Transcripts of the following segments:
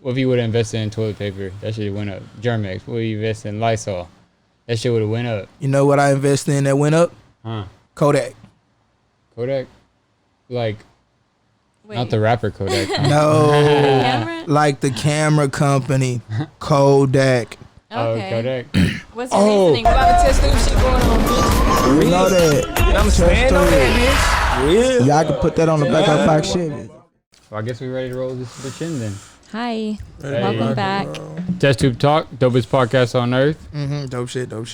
What if you would have invested in toilet paper? That shit went up. Germex. What if you invested in Lysol? That shit would have went up. You know what I invested in that went up? Huh? Kodak. Kodak? Like, Wait. not the rapper Kodak. No. Like the camera company. Kodak. Oh, Kodak. What's your reasoning? We about to test this shit going on, bitch. You know that. I'm stand on that, bitch. Real. Y'all can put that on the back of the pack shit. Well, I guess we're ready to roll this bitch in then. Hi. Welcome back. Test Tube Talk, dopest podcast on earth. Dope shit. Dope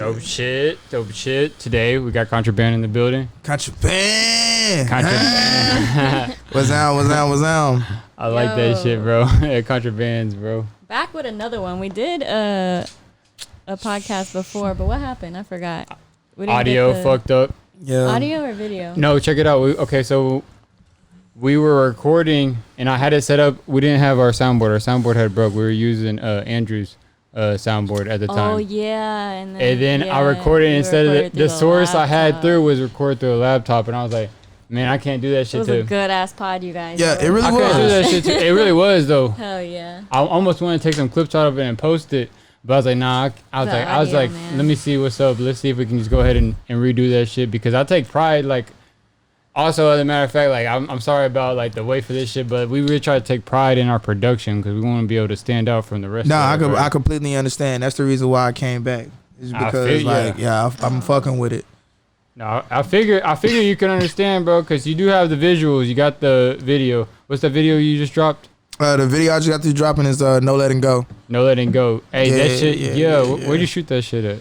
shit. Today we got Contraband in the building. Contraband. Contraband. What's on? I like that shit, bro. Contrabands, bro. Back with another one. We did a podcast before, but what happened? I forgot. We didn't Audio fucked up. Yeah. Audio or video? No, check it out. So we were recording, and I had it set up. We didn't have our soundboard. Our soundboard had broke. We were using Andrew's soundboard at the time. Oh yeah, and then I recorded instead of the source I had through was recorded through a laptop, and I was like, man, I can't do that shit too. It was a good ass pod, you guys. Yeah, it really I was. couldn't do that shit too. It really was though. Hell yeah. I almost wanted to take some clips out of it and post it, but I was like, nah. I was like, let me see what's up. Let's see if we can just go ahead and redo that shit, because I take pride. Like, also, as a matter of fact, like I'm sorry about like the wait for this shit, but we really try to take pride in our production because we want to be able to stand out from the rest. No, of I completely understand. That's the reason why I came back. It's because I'm fucking with it. No, I figure you can understand, bro, because you do have the visuals. You got the video. What's the video you just dropped? The video I just got through dropping is No Letting Go. No Letting Go. Hey, that shit. Where'd you shoot that shit at?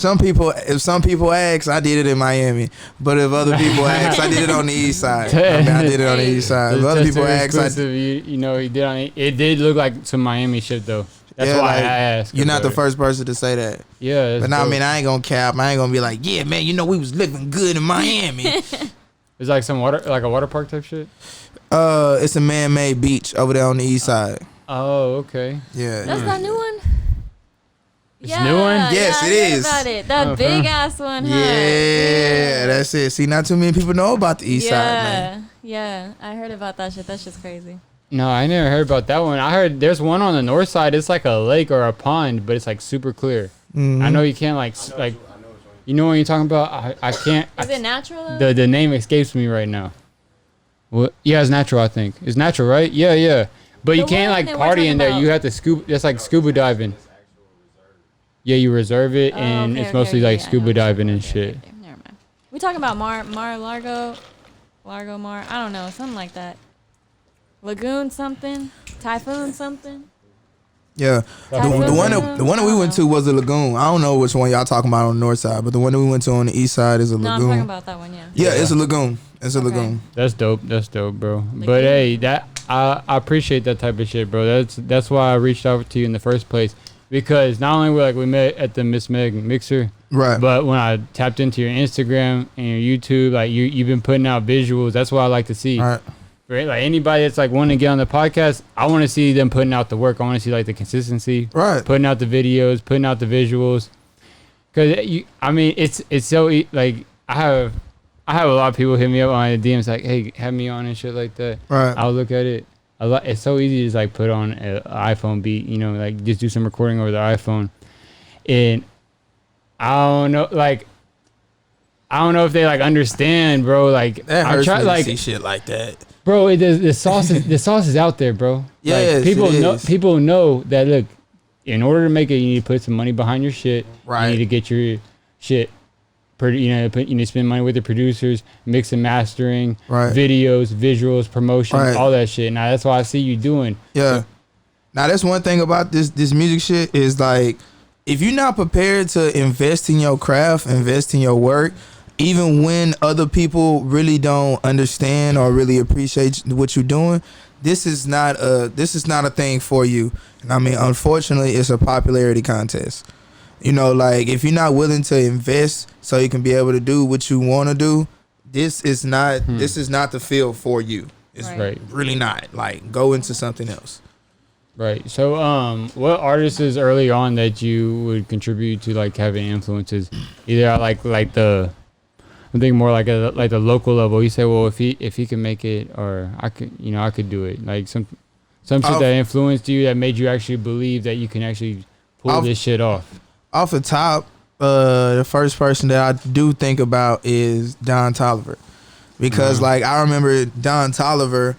If some people ask, I did it in Miami. But if other people ask, I did it on the east side. I did it on the east side. If other people ask, he did on it. It did look like some Miami shit though. That's why I asked. You're not the first person to say that. Yeah. But now, I mean, I ain't gonna cap. I ain't gonna be like, yeah, man, we was living good in Miami. It's like some water, like a water park type shit. It's a man-made beach over there on the east side. Oh, okay. Yeah. That's that new one. It's a new one? Yes, it is. About it. That big ass one, huh? Yeah, that's it. See, not too many people know about the east side, man. Yeah, I heard about that shit. That shit's crazy. No, I never heard about that one. I heard there's one on the north side. It's like a lake or a pond, but it's like super clear. Mm-hmm. I know you can't like you know what you're talking about. I can't. Is it natural though? The name escapes me right now. Well, yeah, it's natural. I think it's natural, right? Yeah. But you can't like party in there. You have to scuba. That's like scuba diving. Yeah, you reserve it, and it's mostly like scuba diving and shit. Okay, never mind. We talking about Largo Mar. I don't know, something like that. Lagoon something, Typhoon something. Yeah, the one that we went to was a lagoon. I don't know which one y'all talking about on the north side, but the one that we went to on the east side is a lagoon. No, I'm talking about that one. Yeah. Yeah, it's a lagoon. It's a lagoon. That's dope, bro. Lagoon. But hey, I appreciate that type of shit, bro. That's why I reached out to you in the first place. Because not only we met at the Miss Meg Mixer, right? But when I tapped into your Instagram and your YouTube, like you've been putting out visuals. That's what I like to see. Right. Like anybody that's like wanting to get on the podcast, I want to see them putting out the work. I want to see like the consistency. Right. Putting out the videos, putting out the visuals. Cause it's so like I have a lot of people hit me up on the DMs like, hey, have me on and shit like that. Right. I'll look at it. It's so easy to just like put on an iPhone beat, like just do some recording over the iPhone. And I don't know if they like understand, bro. Like that hurts me to see shit like that, bro. The sauce is out there, bro. Yes, like, people know that. Look, in order to make it, you need to put some money behind your shit. Right. You need to get your shit. Spend money with the producers, mix and mastering, right. videos, visuals, promotion, right. all that shit. Now that's what I see you doing. Yeah. Now that's one thing about this music shit is like, if you're not prepared to invest in your craft, invest in your work, even when other people really don't understand or really appreciate what you're doing, this is not a thing for you. And I mean, unfortunately, it's a popularity contest. Like if you're not willing to invest so you can be able to do what you want to do, this is not the field for you. It's really not. Like, go into something else. Right. So, what artists is early on that you would contribute to like having influences, either like I'm thinking more like like the local level. You say, well, if he can make it, or I could do it. Like some shit that influenced you, that made you actually believe that you can actually pull this shit off. Off the top, the first person that I do think about is Don Toliver, because like I remember Don Toliver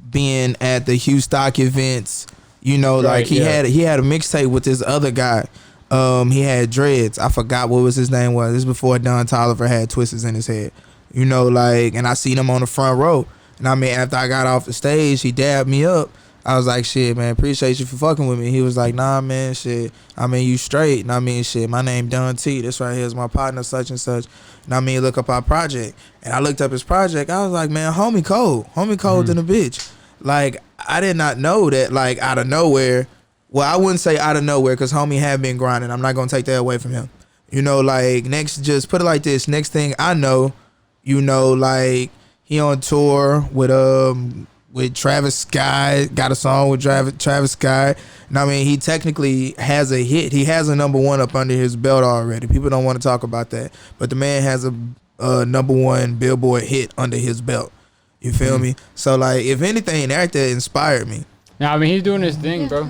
being at the Hugh Stock events. You know, like he had a mixtape with this other guy. He had dreads. I forgot what was his name was. This is before Don Toliver had twisters in his head. You know, like, and I seen him on the front row. And I mean, after I got off the stage, he dabbed me up. I was like, shit, man, appreciate you for fucking with me. He was like, nah, man, shit. I mean, you straight. And I mean, shit, my name Don T. This right here is my partner, such and such. And I mean, look up our project. And I looked up his project. I was like, man, homie cold. Homie cold than a bitch. Like, I did not know that, like, out of nowhere. Well, I wouldn't say out of nowhere, because homie had been grinding. I'm not going to take that away from him. You know, like, just put it like this. Next thing I know, you know, like, he on tour with Travis Scott, got a song with Travis Scott. And I mean, he technically has a hit. He has a #1 up under his belt already. People don't want to talk about that. But the man has a #1 Billboard hit under his belt. You feel me? So, like, if anything, that inspired me. Now, I mean, he's doing his thing, bro.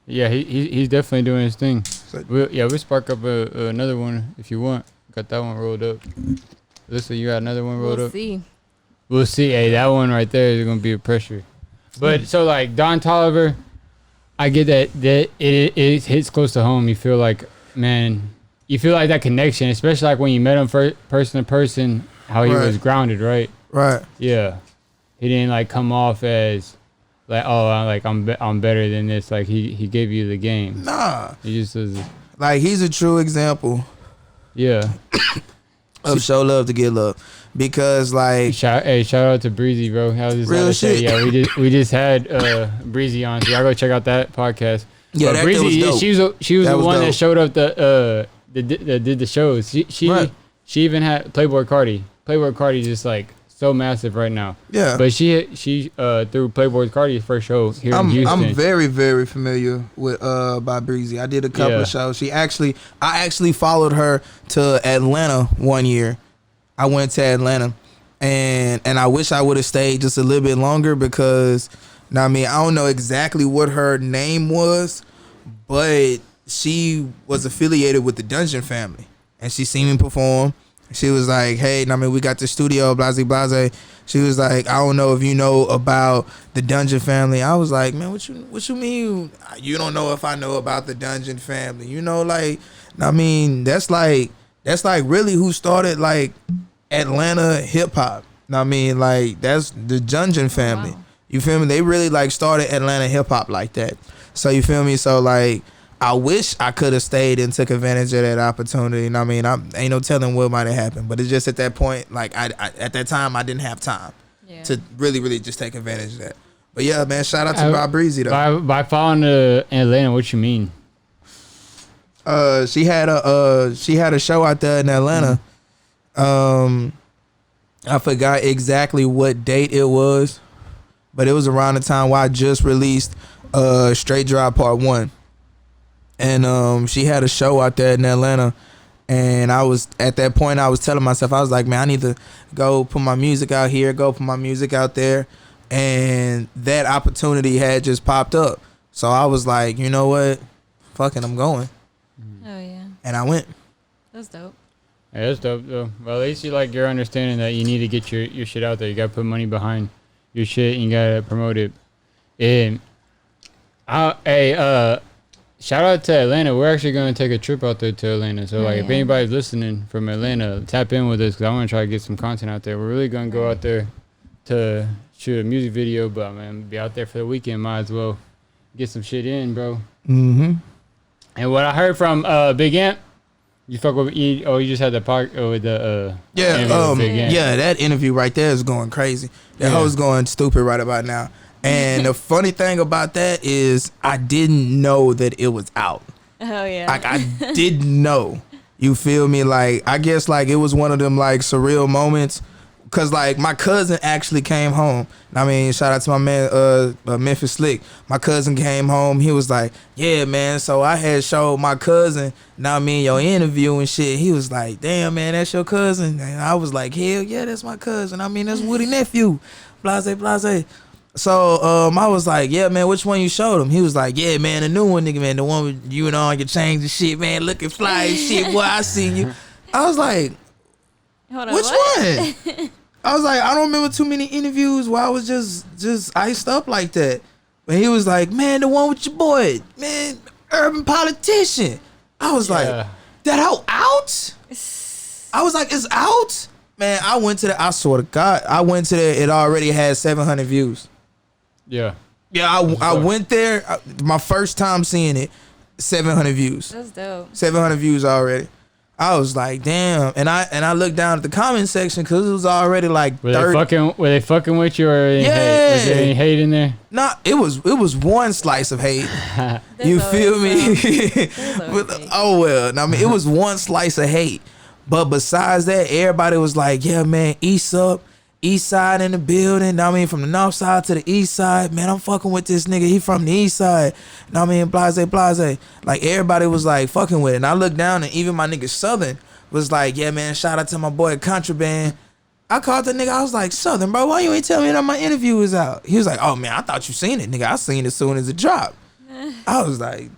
Yeah, he's definitely doing his thing. We'll spark up another one if you want. Got that one rolled up. Listen, you got another one rolled up? We'll see. Hey, that one right there is going to be a pressure. But, so, like, Don Toliver, I get that it hits close to home. You feel like, man, you feel like that connection, especially like when you met him person to person, how he was grounded, right? Right. Yeah. He didn't like come off as like, oh, I'm better than this. Like he gave you the game. Nah. He just was like, he's a true example. Yeah. Of show love to get love. Because like shout out to Breezy, bro. I was just real shit. Yeah, we just had Breezy on. So y'all go check out that podcast. Yeah, that Breezy, was dope. She was the one that showed up that did the shows. She even had Playboy Cardi. Playboy Cardi just like so massive right now. Yeah. But she through Playboy Cardi's first show here in Houston. I'm very, very familiar with by Breezy. I did a couple of shows. I actually followed her to Atlanta one year. I went to Atlanta and I wish I would have stayed just a little bit longer because I mean, I don't know exactly what her name was, but she was affiliated with the Dungeon family and she seen me perform. She was like, hey, I mean, we got the studio, blase, blase. She was like, I don't know if you know about the Dungeon family. I was like, man, what you mean? You don't know if I know about the Dungeon family. You know, like, I mean, that's like really who started like Atlanta hip hop. I mean, like, that's the Dungeon family. Wow. You feel me? They really like started Atlanta hip hop like that. So you feel me? So like, I wish I could have stayed and took advantage of that opportunity. And I mean, ain't no telling what might have happened. But it's just at that point, like I at that time, I didn't have time to really, really just take advantage of that. But yeah, man, shout out to Bob Breezy though. By following Atlanta, what you mean? She had a show out there in Atlanta. I forgot exactly what date it was, but it was around the time where I just released Straight Drive Part 1. And she had a show out there in Atlanta, and I was at that point I was telling myself, I was like, man, I need to go put my music out here, go put my music out there. And that opportunity had just popped up, so I was like, you know what, fucking, I'm going. Oh yeah. And I went. That's dope. Yeah, that's dope though. Well, at least you're understanding that you need to get your shit out there. You gotta put money behind your shit and you gotta promote it. And shout out to Atlanta. We're actually going to take a trip out there to Atlanta. So, like, if anybody's listening from Atlanta, tap in with us because I want to try to get some content out there. We're really going to go out there to shoot a music video, but, man, be out there for the weekend. Might as well get some shit in, bro. Mm-hmm. And what I heard from Big Amp, you fuck with E? Oh, you just had the part with the interview with Big Amp. Yeah, that interview right there is going crazy. That hoe's going stupid right about now. And the funny thing about that is I didn't know that it was out. Oh, yeah. Like, I didn't know. You feel me? Like, I guess, like, it was one of them, like, surreal moments cause like my cousin actually came home. I mean, shout out to my man Memphis Slick. My cousin came home. He was like, yeah, man. So I had showed my cousin. Now I mean your interview and shit. He was like, damn, man, that's your cousin. And I was like, hell yeah, that's my cousin. I mean, that's Woody nephew. Blase, blase. So I was like, yeah, man, which one you showed him? He was like, yeah, man, the new one, nigga, man, the one with you and all your chains and shit, man, looking fly and shit. Boy, I seen you. I was like, hold on, which what? one? I was like, I don't remember too many interviews where I was just iced up like that. But he was like, man, the one with your boy, man, urban politician. I was like, that out? I was like, it's out? Man, I went to I swear to God, I went to there, it already had 700 views. Yeah. Yeah, I went there, my first time seeing it, 700 views. That's dope. 700 views already. I was like, damn. And I looked down at the comment section because it was already like were they fucking with you or yeah. hate? Was there any hate in there? Nah, it was one slice of hate. You feel me? But, oh well. I mean, it was one slice of hate. But besides that, everybody was like, yeah, man, East side in the building. I mean, from the north side to the east side, man, I'm fucking with this nigga. He from the east side. I mean, blase. Like, everybody was like fucking with it. And I looked down and even my nigga Southern was like, yeah, man, shout out to my boy Contraband. I called the nigga. I was like, Southern, bro, why you ain't tell me that my interview was out? He was like, oh, man, I thought you seen it, nigga. I seen it as soon as it dropped. I was like,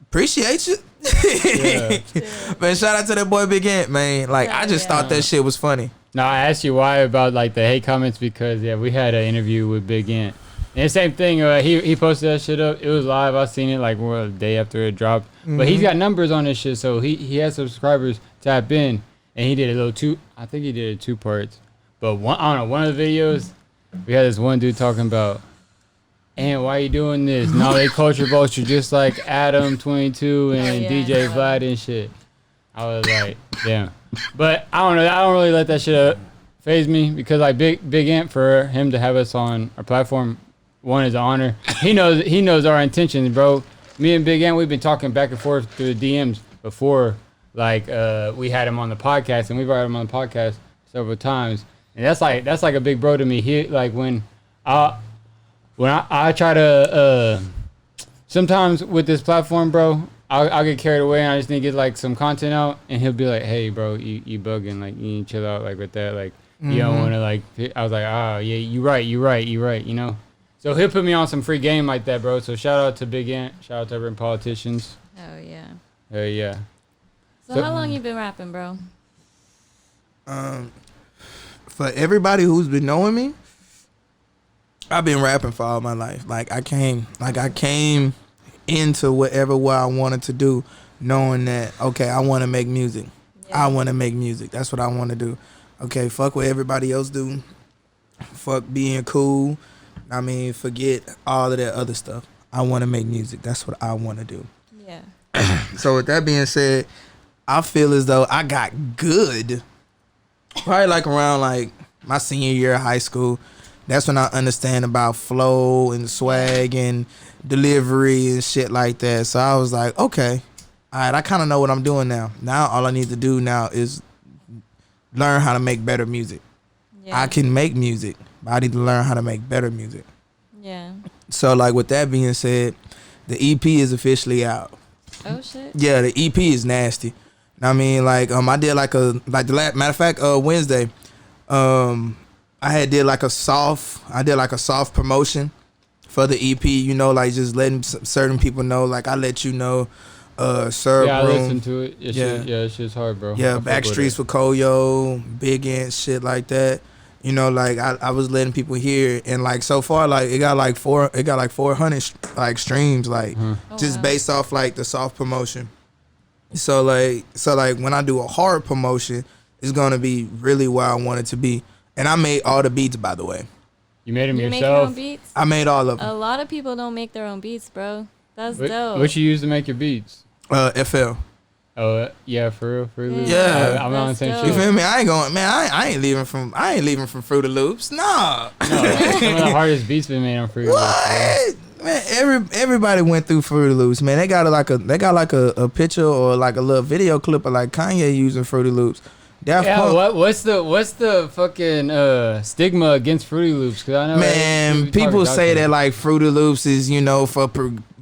appreciate you. Yeah. Man, shout out to that boy Big Ant, man. Like, I just thought that shit was funny. No, I asked you why about like the hate comments because we had an interview with Big Ant. And the same thing, he posted that shit up. It was live. I seen it like a day after it dropped. Mm-hmm. But he's got numbers on this shit, so he has subscribers tap in, and he did a little I think he did it 2 parts. But I don't know, one of the videos, we had this one dude talking about, and why you doing this? No, they culture vulture just like Adam 22 and DJ Vlad and shit. I was like, damn. But I don't know. I don't really let that shit phase me because like Big Ant, for him to have us on our platform, one is an honor. He knows our intentions, bro. Me and Big Ant, we've been talking back and forth through the DMs before, like we had him on the podcast, and we've had him on the podcast several times. And that's like a big bro to me. He like when I try to sometimes with this platform, bro, I'll get carried away and I just need to get like some content out, and he'll be like, hey bro, you bugging, like you need to chill out like with that, like you don't want to like. I was like, oh yeah, you right, you know. So he'll put me on some free game like that, bro. So shout out to Big Ant, shout out to urban politicians. Oh yeah. Hell yeah. So how long you been rapping, bro? For everybody who's been knowing me, I've been rapping for all my life. Like I came into what I wanted to do, knowing that, okay, I want to make music. Yeah. I want to make music. That's what I want to do. Okay, fuck what everybody else do. Fuck being cool. I mean, forget all of that other stuff. I want to make music. That's what I want to do. Yeah. So with that being said, I feel as though I got good probably like around like my senior year of high school. That's when I understand about flow and swag and delivery and shit like that. So I was like, okay, all right, I kind of know what I'm doing now. Now all I need to do now is learn how to make better music. Yeah. I can make music, but I need to learn how to make better music. Yeah. So like with that being said, the EP is officially out. Oh shit. Yeah, the EP is nasty. I mean, like I did matter of fact, Wednesday, I did like a soft promotion for the EP, you know, like just letting certain people know, like I let you know, Sir yeah, Broom, I listened to it. It's just hard, bro. Yeah, Backstreets with Koyo, Big Ant, shit like that. You know, like I was letting people hear, and like so far, like it got like 400 like streams, like just based off like the soft promotion. So like when I do a hard promotion, it's gonna be really where I want it to be. And I made all the beats, by the way. You made them yourself? Make your own beats? I made all of them. A lot of people don't make their own beats, bro. That's dope. What you use to make your beats? FL. Oh yeah, for real. Yeah, I'm on the same shit. You feel me? I ain't going, man. I ain't leaving from Fruity Loops. Nah. No, some of the hardest beats been made on Fruity Loops. What? Man, everybody went through Fruity Loops, man. They got like a picture or like a little video clip of like Kanye using Fruity Loops. Daft Yeah, Punk. what's the fucking stigma against Fruity Loops? Because I know Man, people say that like Fruity Loops is, you know, for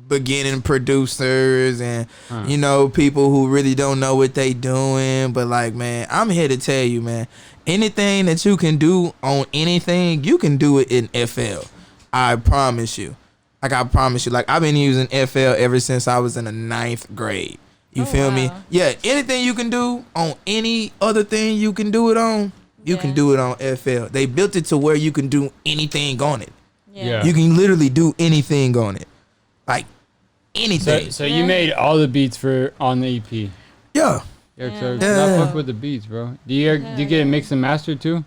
beginning producers and you know, people who really don't know what they doing. But like, man, I'm here to tell you, man, anything that you can do on anything, you can do it in FL. I promise you. Like, I promise you. Like, I've been using FL ever since I was in the 9th grade. You feel me? Yeah, anything you can do on any other thing you can do it on, you can do it on FL. They built it to where you can do anything on it. Yeah. You can literally do anything on it. Like, anything. So you made all the beats on the EP. Yeah. I fuck with the beats, bro. Do you get it mixed and mastered too?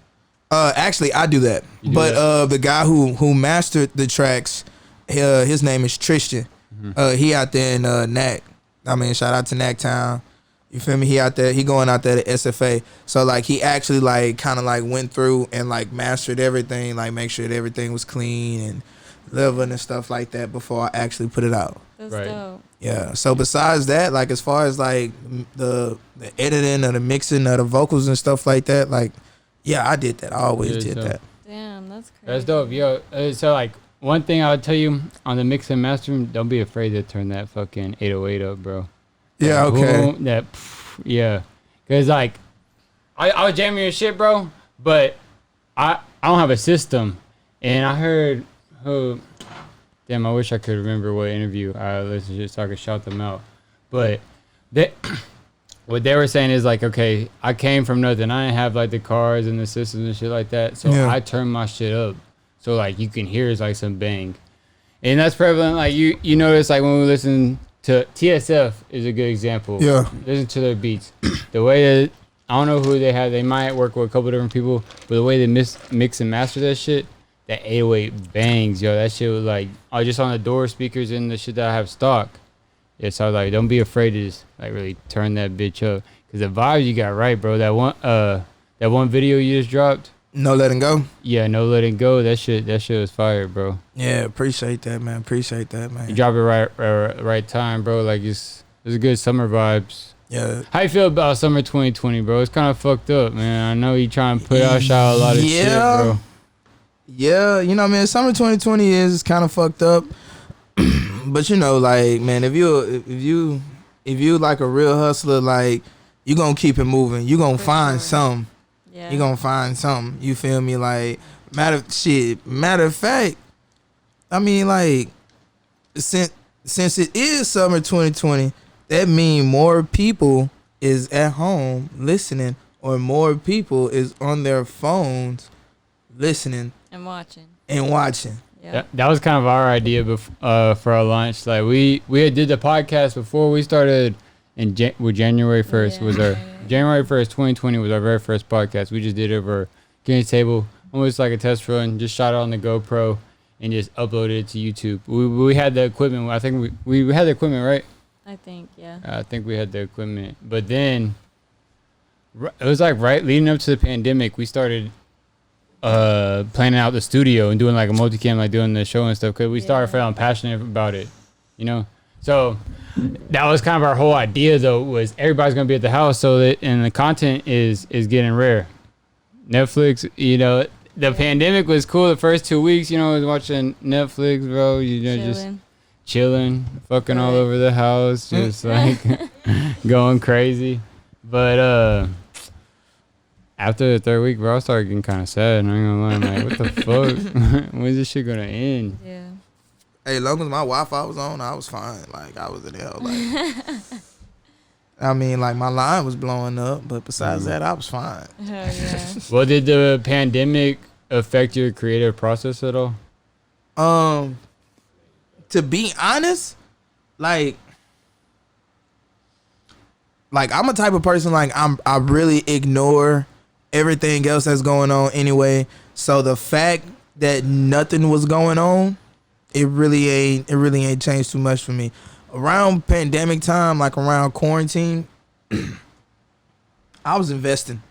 Actually, I do that. But the guy who mastered the tracks, his name is Tristan. He out there in NAC. I mean, shout out to NAC Town. You feel me? He out there. He going out there to SFA. So like, he actually like kind of like went through and like mastered everything, like make sure that everything was clean and leveling and stuff like that before I actually put it out. That's dope. Yeah. So besides that, like as far as like the editing or the mixing of the vocals and stuff like that, like yeah, I did that. I always did that. Damn, that's crazy. That's dope, yo. So like, one thing I would tell you on the mix and mastering, don't be afraid to turn that fucking 808 up, bro. Yeah, like, okay. Boom, yeah. Cause like, I was jamming your shit, bro, but I don't have a system, and I heard damn, I wish I could remember what interview I listened to so I could shout them out, but what they were saying is like, okay, I came from nothing. I didn't have like the cars and the systems and shit like that, so I turned my shit up. So like you can hear it's like some bang, and that's prevalent. Like you notice like when we listen to TSF is a good example. Yeah, listen to their beats. The way that I don't know who they have. They might work with a couple different people, but the way they mix and master that shit, that 808 bangs, yo. That shit was like just on the door speakers and the shit that I have stock. Yeah, so I was like, don't be afraid to just like really turn that bitch up, cause the vibe you got right, bro. That one video you just dropped. No Letting Go? Yeah, No Letting Go. That shit was fire, bro. Yeah, appreciate that, man. You drop it right time, bro. Like it's a good summer vibes. Yeah. How you feel about summer 2020, bro? It's kind of fucked up, man. I know you trying to put out a lot of shit, bro. Yeah, you know what I mean? Summer 2020 is kind of fucked up. But you know, like, man, if you like a real hustler, like, you gonna keep it moving. You gonna find something. Yeah. You gonna find something. You feel me? Like, matter of fact, I mean, like, since it is summer 2020, that means more people is at home listening, or more people is on their phones listening and watching. Yeah. That was kind of our idea for our launch. Like we had did the podcast before we started with January 1st was our January 1st 2020 was our very first podcast. We just did it over Guinness Table, almost like a test run, just shot it on the GoPro and just uploaded it to YouTube. We had the equipment. I think we had the equipment, right? I think, yeah. I think we had the equipment. But then it was like right leading up to the pandemic, we started planning out the studio and doing like a multicam, like doing the show and stuff, because we started feeling passionate about it, you know? So that was kind of our whole idea, though, was everybody's gonna be at the house, so that and the content is getting rare. Netflix, you know, the pandemic was cool the first 2 weeks, you know, I was watching Netflix, bro, you know, just chilling, fucking all over the house, just like going crazy. But after the third week, bro, I started getting kind of sad. I ain't gonna lie, I'm like, what the fuck? When's this shit gonna end? Yeah. Hey, as long as my Wi-Fi was on, I was fine. Like, I was in hell. Like, I mean, like, my line was blowing up, but besides that, I was fine. Hell yeah. Well, did the pandemic affect your creative process at all? To be honest, like I'm a type of person, like, I really ignore everything else that's going on anyway. So the fact that nothing was going on, it really ain't changed too much for me. Around pandemic time, like around quarantine, I was investing.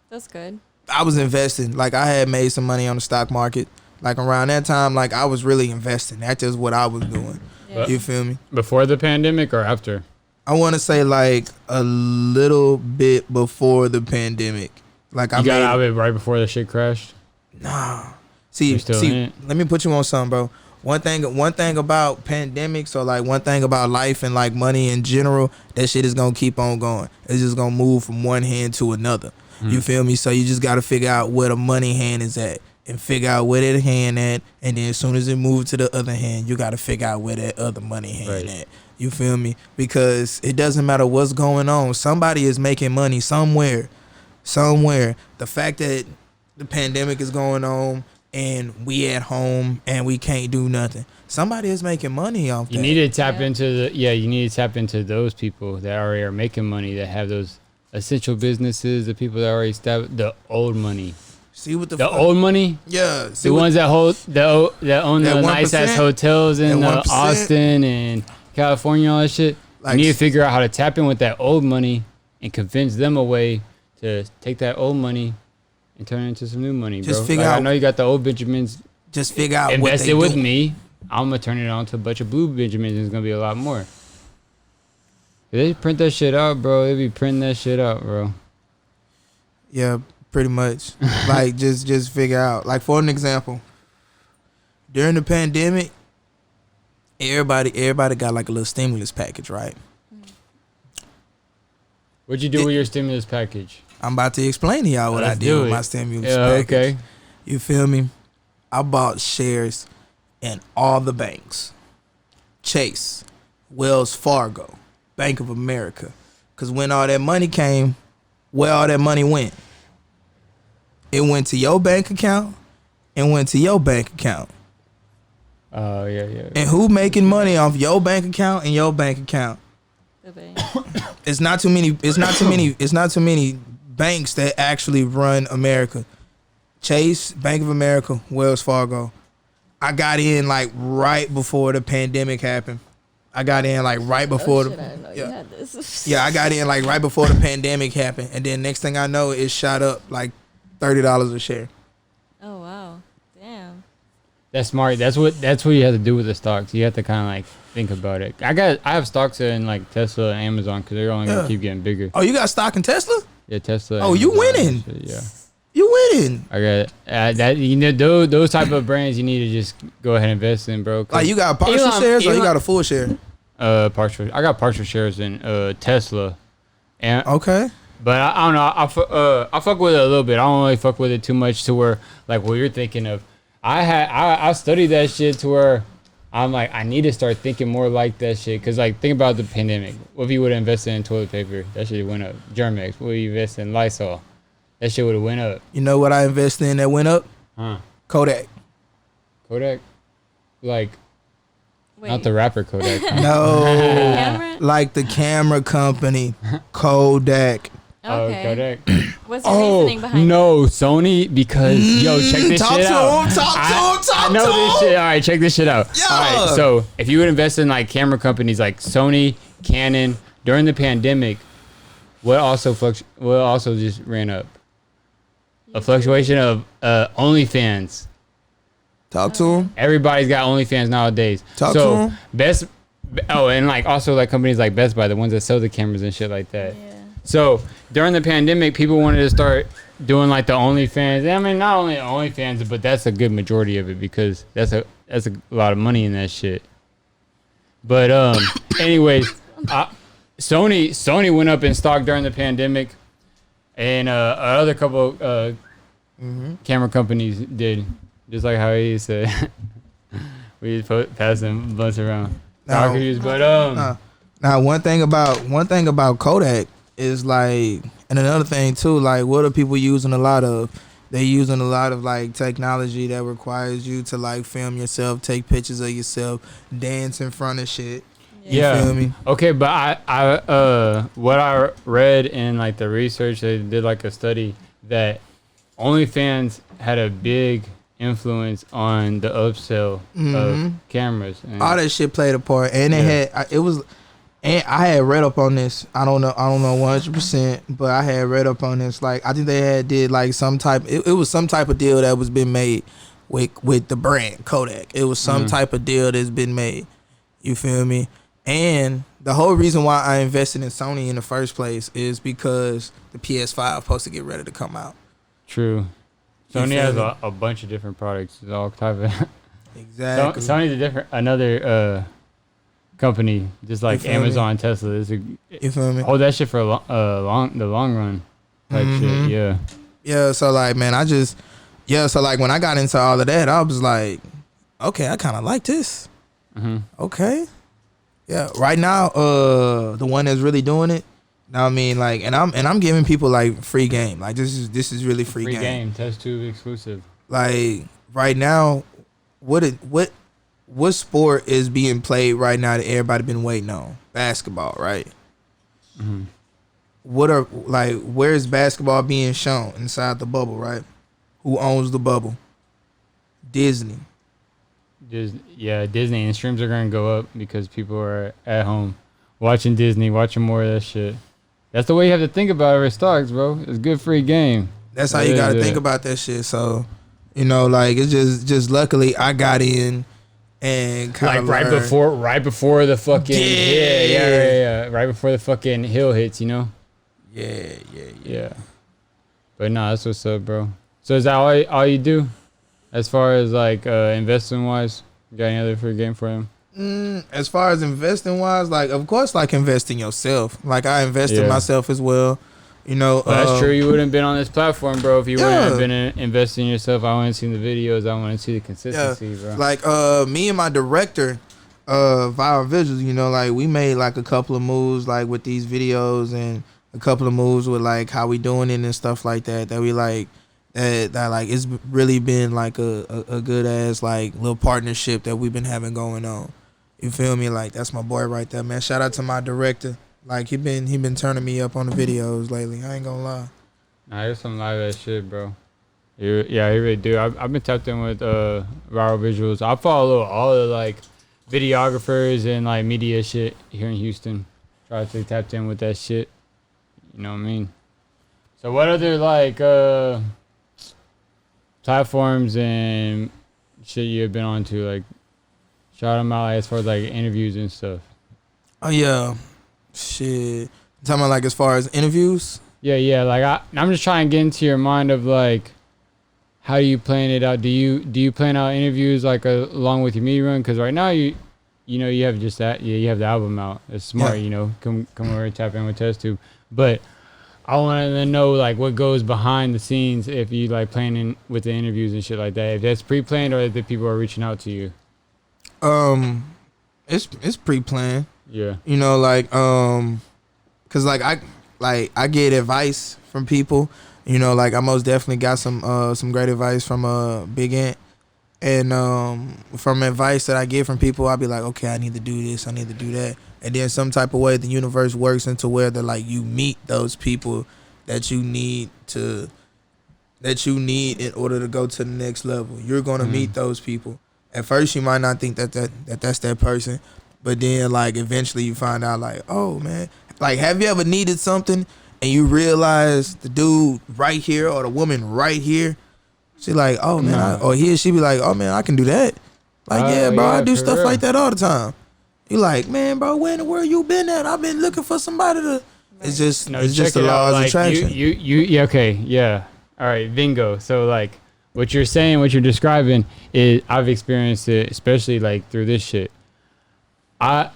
That's good. I was investing. Like, I had made some money on the stock market. Like, around that time, like, I was really investing. That's just what I was doing. Yeah. You feel me? Before the pandemic or after? I want to say like a little bit before the pandemic. Like you got out of it right before the shit crashed. Nah. See, let me put you on something, bro. One thing about pandemics, or like one thing about life and like money in general, that shit is gonna keep on going. It's just gonna move from one hand to another. You feel me? So you just gotta figure out where the money hand is at, and figure out where that hand at, and then as soon as it moves to the other hand, you gotta figure out where that other money hand at. You feel me? Because it doesn't matter what's going on. Somebody is making money somewhere. The fact that the pandemic is going on and we at home and we can't do nothing, somebody is making money off that. You need to tap into you need to tap into those people that already are making money, that have those essential businesses, the people that already established the old money. See what the old money? Yeah. The ones that own the nice ass hotels in Austin and California, all that shit. Like, you need to figure out how to tap in with that old money and convince them a way to take that old money and turn it into some new money, bro. I know you got the old Benjamins. Just figure out invest it with me. I'm gonna turn it on to a bunch of blue Benjamins, and it's gonna be a lot more. If they print that shit out, bro, they be printing that shit out, bro. Yeah, pretty much. Like just figure out. Like, for an example, during the pandemic, everybody got like a little stimulus package, right? What'd you do with your stimulus package? I'm about to explain to y'all what I did with my stimulus package. Okay. You feel me? I bought shares in all the banks. Chase, Wells Fargo, Bank of America. Because when all that money came, where all that money went? It went to your bank account and went to your bank account. Oh, yeah. And who making money off your bank account and your bank account? The bank. It's not too many banks that actually run America. Chase, Bank of America, Wells Fargo. I got in like right before the pandemic happened. I got in like right before I didn't know you had this. Yeah, I got in like right before the pandemic happened, and then next thing I know, it shot up like $30 a share. Oh wow, damn. That's smart. That's what you have to do with the stocks. You have to kind of like think about it. I have stocks in like Tesla and Amazon because they're only gonna keep getting bigger. Oh, you got stock in Tesla? Yeah, Tesla. Oh, Amazon, you winning? Yeah. You winning? I got that. You know, those type of brands you need to just go ahead and invest in, bro. Like, you got partial shares or you got a full share? Partial. I got partial shares in Tesla. And okay. But I don't know. I fuck with it a little bit. I don't really fuck with it too much to where like what you're thinking of. I studied that shit to where I'm like, I need to start thinking more like that shit. Cause like, think about the pandemic. What if you would have invested in toilet paper? That shit went up. Germex. What if you invested in Lysol? That shit would have went up. You know what I invested in that went up? Kodak. Like, not the rapper Kodak. No. Like the camera company. Kodak. Okay. Kodak. What's the reasoning behind no, Sony, because, check this shit out. Talk to him. I know this shit. All right, check this shit out. Yeah. All right, so if you would invest in like camera companies like Sony, Canon, during the pandemic, what also just ran up? A fluctuation of OnlyFans. Talk to him. Everybody's got OnlyFans nowadays. Talk to him. And like also like companies like Best Buy, the ones that sell the cameras and shit like that. Yeah. So during the pandemic, people wanted to start doing like the OnlyFans. I mean, not only OnlyFans, but that's a good majority of it because that's a lot of money in that shit. But anyways, Sony went up in stock during the pandemic, and other couple camera companies did, just like how he said. We pass them blunts around. Now one thing about Kodak is like, and another thing too, like what are people using a lot of? They using a lot of like technology that requires you to like film yourself, take pictures of yourself, dance in front of shit. Yeah. Feel me? Okay, but I what I read in like the research, they did like a study that OnlyFans had a big influence on the upsell of cameras. And all that shit played a part, and and I had read up on this. I don't know 100%, but I had read up on this. Like, I think they did like some type. It was some type of deal that was been made with the brand Kodak. It was some type of deal that's been made. You feel me? And the whole reason why I invested in Sony in the first place is because the PS5 supposed to get ready to come out. True. Sony has a bunch of different products. It's all type of exactly. Sony's another company, just like Amazon, Tesla. You feel me? Hold that shit for the long run. Type shit. Yeah. Yeah. So like, man, so like when I got into all of that, I was like, okay, I kind of like this. Okay. Yeah. Right now, the one that's really doing it. Now I mean, like, and I'm giving people like free game. Like this is really free game. TestTube exclusive. Like right now, what sport is being played right now that everybody been waiting on? Basketball, right? Where's basketball being shown? Inside the bubble, right? Who owns the bubble? Disney. Disney, and streams are gonna go up because people are at home watching Disney, watching more of that shit. That's the way you have to think about it with stocks, bro. It's good free game. That's how you gotta think about that shit. So, you know, like it's just luckily I got in and kind of right before the fucking right before the fucking hill hits, you know. Yeah. But nah, that's what's up, bro. So is that all you do, as far as like investing wise? You got any other free game for him? As far as investing wise, like of course, like invest in yourself. Like I invest in myself as well. You know, that's true. You wouldn't have been on this platform, bro, if you wouldn't have been investing in yourself. I want to see the videos. I want to see the consistency, bro. Like me and my director, Viral Visuals. You know, like we made like a couple of moves, like with these videos, and a couple of moves with like how we doing it and stuff like that. That we like. That like it's really been like a good ass like little partnership that we've been having going on. You feel me? Like that's my boy right there, man. Shout out to my director. Like he been turning me up on the videos lately. I ain't gonna lie. Nah, there's some live ass shit, bro. Yeah, he really do. I've been tapped in with Viral Visuals. I follow all the like videographers and like media shit here in Houston. Try to tapped in with that shit. You know what I mean? So what other like platforms and shit you have been on to, like shout them out as far as like interviews and stuff? Oh yeah, shit. Talking about like as far as interviews? Yeah. Like I'm just trying to get into your mind of like, how do you plan it out? Do you plan out interviews like along with your media run? Because right now you have just that. Yeah, you have the album out. It's smart. Yeah. You know, come over and tap in with TestTube. But I want to know like what goes behind the scenes if you like planning with the interviews and shit like that. If that's pre-planned or if the people are reaching out to you. It's pre-planned. Yeah. You know, like cause like I get advice from people. You know, like I most definitely got some great advice from Big Ant. And from advice that I get from people, I'll be like, okay, I need to do this, I need to do that. And then some type of way the universe works into where they're like you meet those people that you need in order to go to the next level. You're gonna meet those people. At first you might not think that's that person, but then like eventually you find out like, oh man, like have you ever needed something and you realize the dude right here or the woman right here, she like, oh man, or he or she be like, oh man, I can do that. Like yeah, bro, I do stuff real. like that all the time. You like, man, bro, where in the world you been at? I've been looking for somebody to. It's just the law of attraction. Yeah, okay, yeah, all right, bingo. So like, what you're saying, what you're describing is I've experienced it, especially like through this shit. The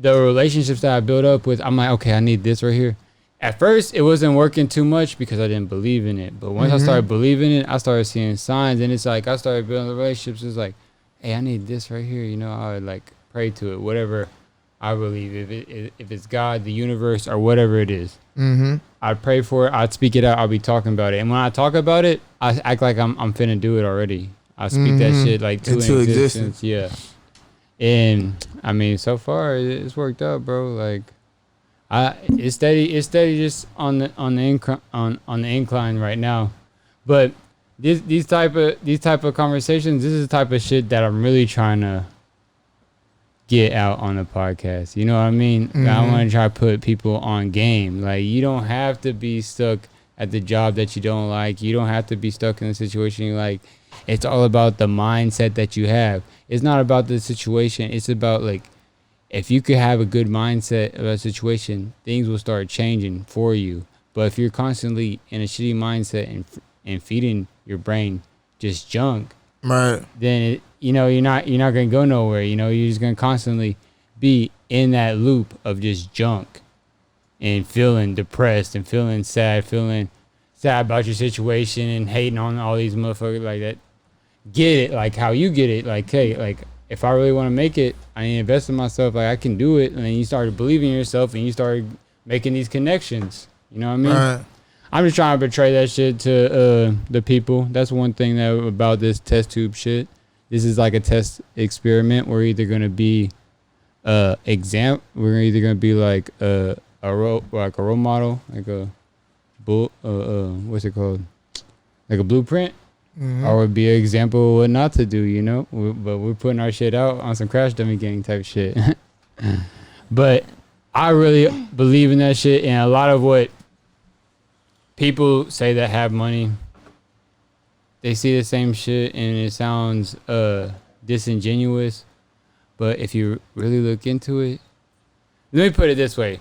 relationships that I built up with, I'm like, okay, I need this right here. At first, it wasn't working too much because I didn't believe in it. But once I started believing it, I started seeing signs, and it's like I started building relationships. It's like, hey, I need this right here. You know, I would like pray to it, whatever I believe. If it's God, the universe, or whatever it is, I'd pray for it. I'd speak it out. I'll be talking about it, and when I talk about it, I act like I'm finna do it already. I speak that shit like into existence. Yeah, and I mean, so far it's worked out, bro. Like. It's steady just on the incline right now, but these type of conversations, this is the type of shit that I'm really trying to get out on the podcast. You know what I mean? I want to try to put people on game. Like you don't have to be stuck at the job that you don't like. You don't have to be stuck in a situation you like. It's all about the mindset that you have. It's not about the situation. It's about like if you could have a good mindset of a situation, things will start changing for you. But if you're constantly in a shitty mindset and feeding your brain just junk, right, then you're not gonna go nowhere. You're just gonna constantly be in that loop of just junk and feeling depressed and feeling sad about your situation and hating on all these motherfuckers like that. Get it like how you get it. Like, hey, like if I really want to make it, I need to invest in myself. Like I can do it. And then you started believing in yourself and you started making these connections. You know what I mean? right. I'm just trying to portray that shit to the people. That's one thing that about this test tube shit. This is like a test experiment. We're either gonna be we're either gonna be like a role model, like a what's it called? Like a blueprint. Or would be an example of what not to do, but we're putting our shit out on some Crash Dummy Gang type shit. But I really believe in that shit, and a lot of what people say that have money, they see the same shit and it sounds disingenuous. But if you really look into it, let me put it this way.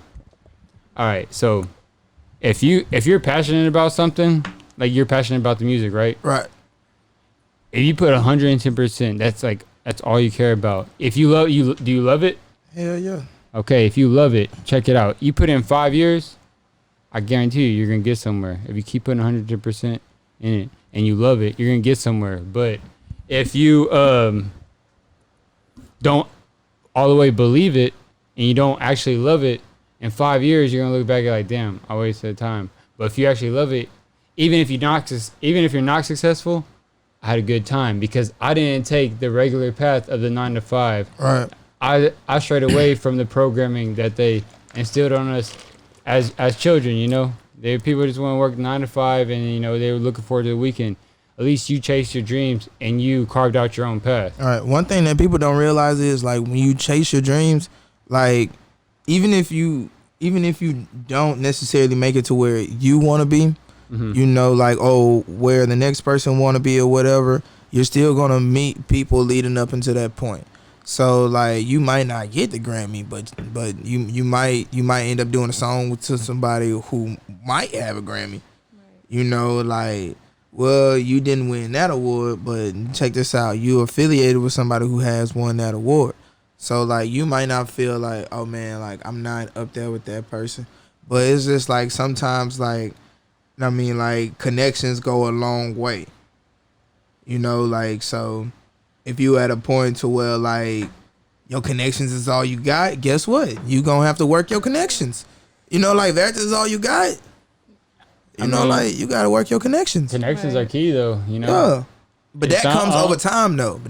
All right, so if you're passionate about something, like you're passionate about the music, right? Right. If you put 110%, that's all you care about. If you love do you love it? Hell yeah. Okay, if you love it, check it out. You put in 5 years, I guarantee you're gonna get somewhere. If you keep putting 100% in it and you love it, you're gonna get somewhere. But if you don't all the way believe it and you don't actually love it, in 5 years you're gonna look back at like, damn, I wasted time. But if you actually love it, even if you're not successful, I had a good time because I didn't take the regular path of the 9 to 5. Right. I strayed away from the programming that they instilled on us as children. People just want to work 9 to 5, and they were looking forward to the weekend. At least you chased your dreams and you carved out your own path. All right. One thing that people don't realize is like when you chase your dreams, like even if you don't necessarily make it to where you want to be. Mm-hmm. Where the next person want to be or whatever, you're still going to meet people leading up into that point. So, like, you might not get the Grammy, but you might end up doing a song to somebody who might have a Grammy. Right. Well, you didn't win that award, but check this out. You affiliated with somebody who has won that award. So, like, you might not feel like, oh, man, like, I'm not up there with that person. But it's just, like, sometimes, like, connections go a long way. So if you at a point to where, like, your connections is all you got, guess what? You gonna have to work your connections. That is all you got. You gotta work your connections. Connections are key, though, Yeah. But that comes over time, though.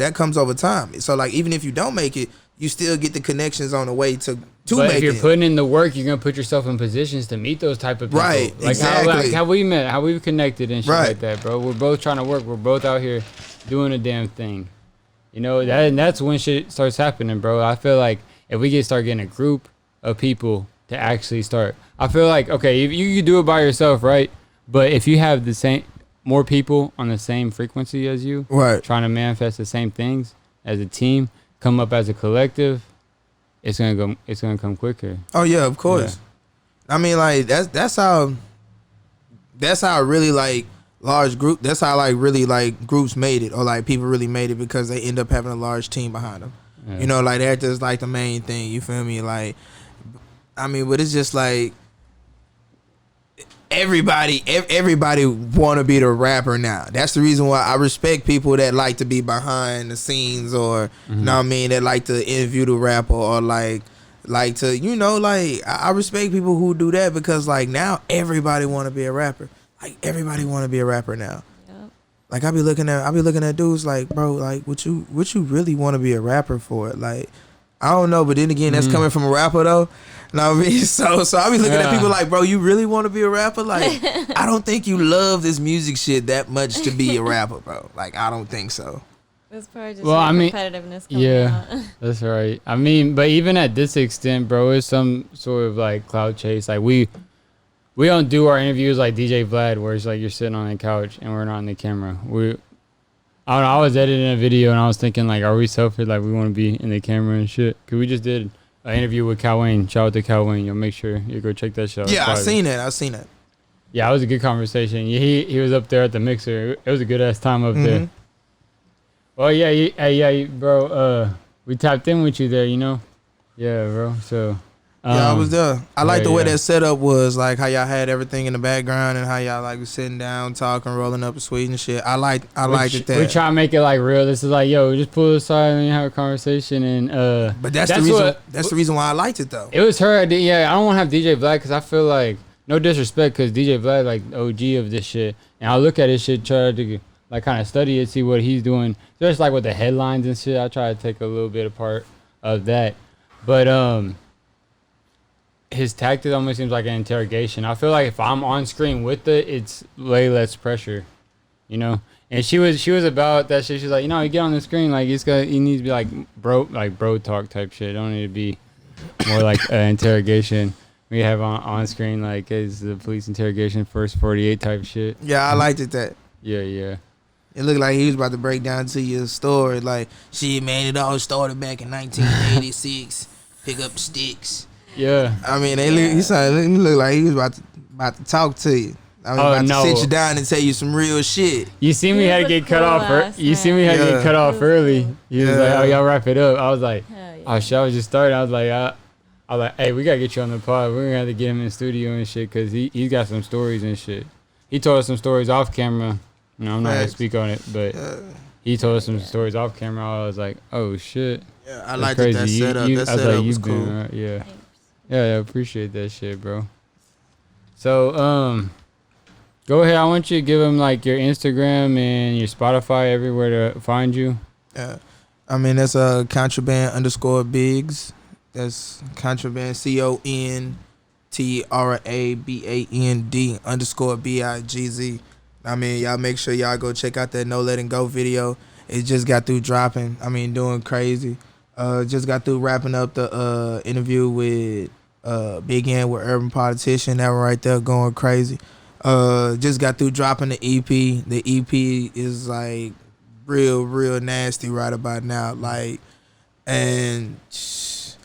So, like, even if you don't make it, you still get the connections on the way to but make it. If you're putting in the work, you're gonna put yourself in positions to meet those type of people. Right, like exactly. How we met, how we connected and shit right. like that, bro. We're both trying to work. We're both out here doing a damn thing. That's when shit starts happening, bro. I feel like if we start getting a group of people to actually start, I feel like, okay, you can do it by yourself, right? But if you have more people on the same frequency as you, right, trying to manifest the same things as a team, come up as a collective, it's gonna come quicker. Oh yeah, of course. Yeah. I mean, like that's how really like large group. That's how like really like groups made it, or like people really made it because they end up having a large team behind them. Yeah. Like that's just like the main thing. You feel me? Like, I mean, but it's just like everybody want to be the rapper now. That's the reason why I respect people that like to be behind the scenes, or that like to interview the rapper, or like to I respect people who do that, because like now everybody want to be a rapper. Like everybody want to be a rapper now. Yep. Like I be looking at dudes like, bro, like what you really want to be a rapper for? Like I don't know, but then again, that's coming from a rapper though. No, I mean, so I be looking at people like, bro, you really want to be a rapper? Like, I don't think you love this music shit that much to be a rapper, bro. Like, I don't think so. That's probably just competitiveness coming out. That's right. I mean, but even at this extent, bro, it's some sort of like cloud chase. Like we don't do our interviews like DJ Vlad, where it's like you're sitting on the couch and we're not on the camera. I don't know. I was editing a video and I was thinking like, are we selfish? Like we want to be in the camera and shit? Cause we just did an interview with Cal Wayne. Shout out to Cal Wayne. You'll make sure you go check that show. Yeah, I seen that. Yeah, it was a good conversation. He was up there at the mixer. It was a good ass time up there. Well, yeah, bro. We tapped in with you there, you know. Yeah, bro. So. Yeah, I was there. I like the way that setup was, like how y'all had everything in the background and how y'all like was sitting down, talking, rolling up a sweet and shit. I liked it that. We try to make it like real. This is like, yo, just pull aside and have a conversation and But that's the reason. That's the reason why I liked it though. It was her idea. Yeah, I don't want to have DJ Black because I feel like no disrespect because DJ Black like OG of this shit, and I look at his shit, try to like kind of study it, see what he's doing. Just like with the headlines and shit, I try to take a little bit of part of that, but his tactic almost seems like an interrogation. I feel like if I'm on screen with it, it's way less pressure, you know. And she was about that shit. She's like, you know, you get on the screen, like he needs to be like bro talk type shit. It don't need to be more like an interrogation. We have on screen like is the police interrogation first 48 type shit. Yeah, I liked it that. Yeah. It looked like he was about to break down to your story. Like, shit, man, it all started back in 1986. Pick up sticks. Yeah. I mean, he looked like he was about to talk to you. I mean, about to sit you down and tell you some real shit. You see me had to get cut off. You see me had to get cut off early. He was like, "Oh, y'all wrap it up." I was like, "Oh shit!" I was just starting. I was like, "Hey, we gotta get you on the pod. We're gonna have to get him in the studio and shit because he's got some stories and shit. He told us some stories off camera. You know, I'm not gonna speak on it, but he told us some stories off camera. I was like, "Oh shit!" Yeah, I liked that setup. That setup was cool. Right? Yeah. Yeah, I appreciate that shit, bro. So, go ahead. I want you to give them like your Instagram and your Spotify, everywhere to find you. Yeah, I mean that's contraband_BIGZ. That's contraband CONTRABAND_BIGZ. I mean, y'all make sure y'all go check out that No Letting Go video. It just got through dropping. I mean, doing crazy. Just got through wrapping up the interview with Big N with Urban Politician. That one right there going crazy. Just got through dropping the EP. The EP is like real nasty right about now. Like, and just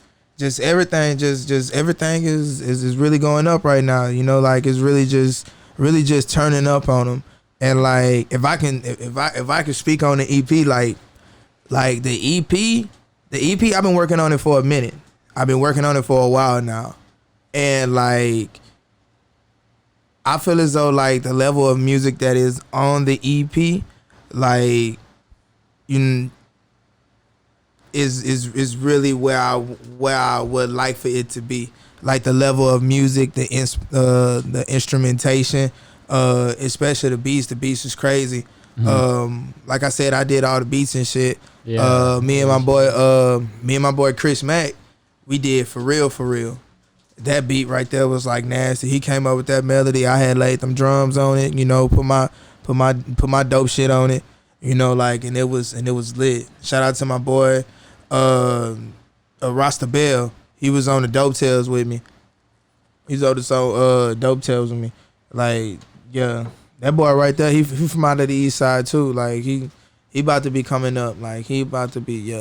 everything, just everything is really going up right now. You know, like it's really just turning up on them. And like if I can speak on the EP, like the EP, I've been working on it for a minute. I've been working on it for a while now. And like I feel as though like the level of music that is on the EP, like is really where I would like for it to be. Like the level of music, the instrumentation, especially the beats. The beats is crazy. Like I said, I did all the beats and shit. Yeah. Me and my boy Chris Mack, we did for real. That beat right there was like nasty. He came up with that melody. I had laid them drums on it, you know, put my dope shit on it, you know, like, and it was lit. Shout out to my boy Rasta Bell. He was on the Dope Tales with me. He's on the song Dope Tales with me. Like, yeah, that boy right there, he from out of the east side too. Like he about to be coming up. Like he about to be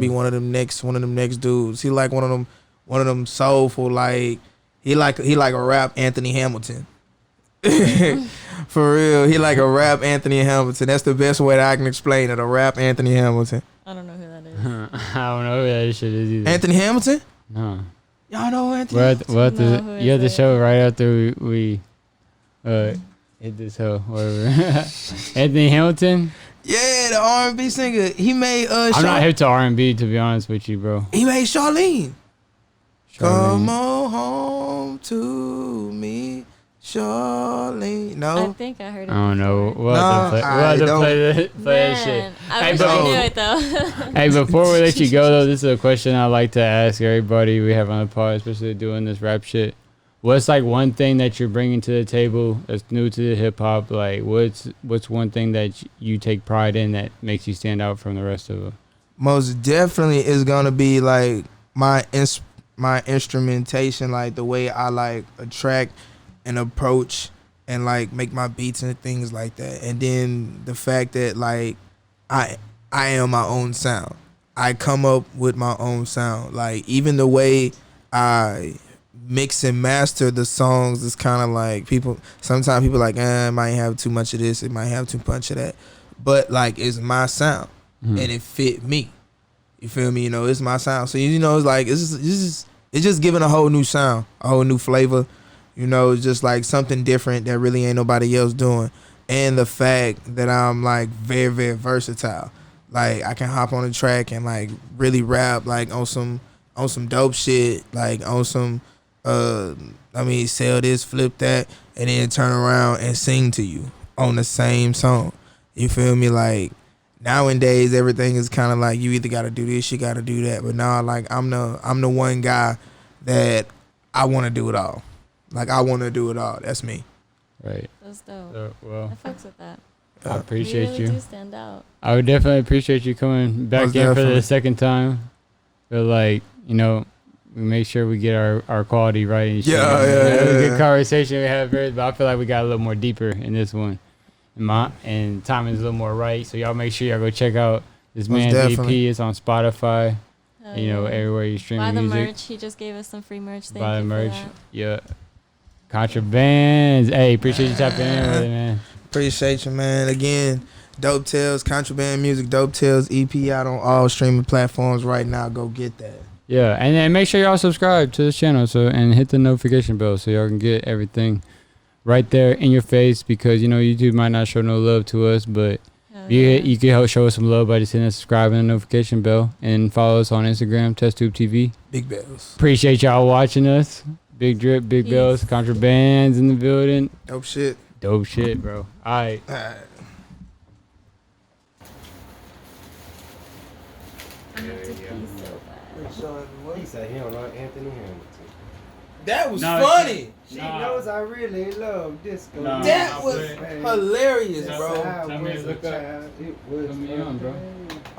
one of them next dudes. He like one of them soulful, like he like a rap Anthony Hamilton. For real, he like a rap Anthony Hamilton. That's the best way that I can explain it. A rap Anthony Hamilton. I don't know who that is. I don't know who that shit is either. Anthony Hamilton? No. Y'all know Anthony Hamilton? You have to show right after we hit this hoe, whatever. Anthony Hamilton? Yeah, the R&B singer. He made I'm not hip to R&B, to be honest with you, bro. He made Charlene. Come on home to me, Charlene. No? I think I heard it. I don't know. We'll have to play that shit. I wish I knew it, though. Hey, before we let you go, though, this is a question I like to ask everybody we have on the pod, especially doing this rap shit. What's like one thing that you're bringing to the table that's new to the hip hop? Like, what's one thing that you take pride in that makes you stand out from the rest of them? Most definitely is gonna be like my instrumentation, like the way I like attract and approach and like make my beats and things like that. And then the fact that like I am my own sound. I come up with my own sound. Like even the way I mix and master the songs is kind of like sometimes people like, it might have too much of this, it might have too much of that. But like it's my sound and it fit me. You feel me? You know, it's my sound. So you know, it's like it's just giving a whole new sound, a whole new flavor. You know, it's just like something different that really ain't nobody else doing. And the fact that I'm like very, very versatile. Like I can hop on a track and like really rap like on some dope shit, like on some sell this, flip that, and then turn around and sing to you on the same song. You feel me? Like nowadays everything is kind of like you either got to do this, you got to do that. But now like I'm the one guy that I want to do it all. Like I want to do it all. That's me. Right. That's dope. So, well, I fucks with that. I appreciate you. you. Do stand out. I would definitely appreciate you coming back Most in definitely. for the second time. But like, you know, we make sure we get our quality right and shit. Yeah. It was a good conversation we had, but I feel like we got a little more deeper in this one. And timing is a little more right. So y'all make sure y'all go check out this Most man's definitely. EP. It's on Spotify. Hell You know, yeah. everywhere you stream Buy the music. merch. He just gave us some free merch. Thank Buy you the for merch. that. Yeah. Contrabands. Hey, appreciate you tapping in with it, man. Appreciate you, man. Again, Dope Tales, Contraband Music, Dope Tales EP out on all streaming platforms right now. Go get that. Yeah, and then make sure y'all subscribe to this channel and hit the notification bell so y'all can get everything right there in your face, because you know YouTube might not show no love to us, but Hell you yeah. can help show us some love by just hitting that subscribe and the notification bell, and follow us on Instagram, TestTubeTV. Big bells. Appreciate y'all watching us. Big drip, big Peace. bells, contrabands in the building. Dope shit. Dope shit, bro. All right. All right. I need to pee so bad. He said he don't know Anthony Hamilton. That was No, funny. She Nah. knows I really love disco. Nah. That Nah, was play. hilarious, Tell bro. me to was a look up. child. It was Put me on, bro.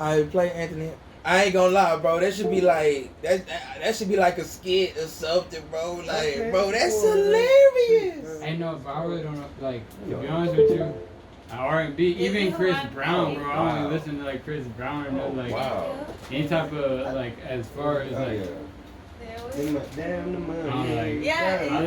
I play Anthony. I ain't gonna lie, bro. That should be like that should be like a skit or something, bro. Like, Okay, bro, that's cool. hilarious. I know, but I really don't know. Like, to be honest with you, R&B, even Chris Brown, bro. I don't listen to like Chris Brown or nothing, like Wow. any type of like as far as Oh, like. yeah. Damn the money. I don't like. Yeah. I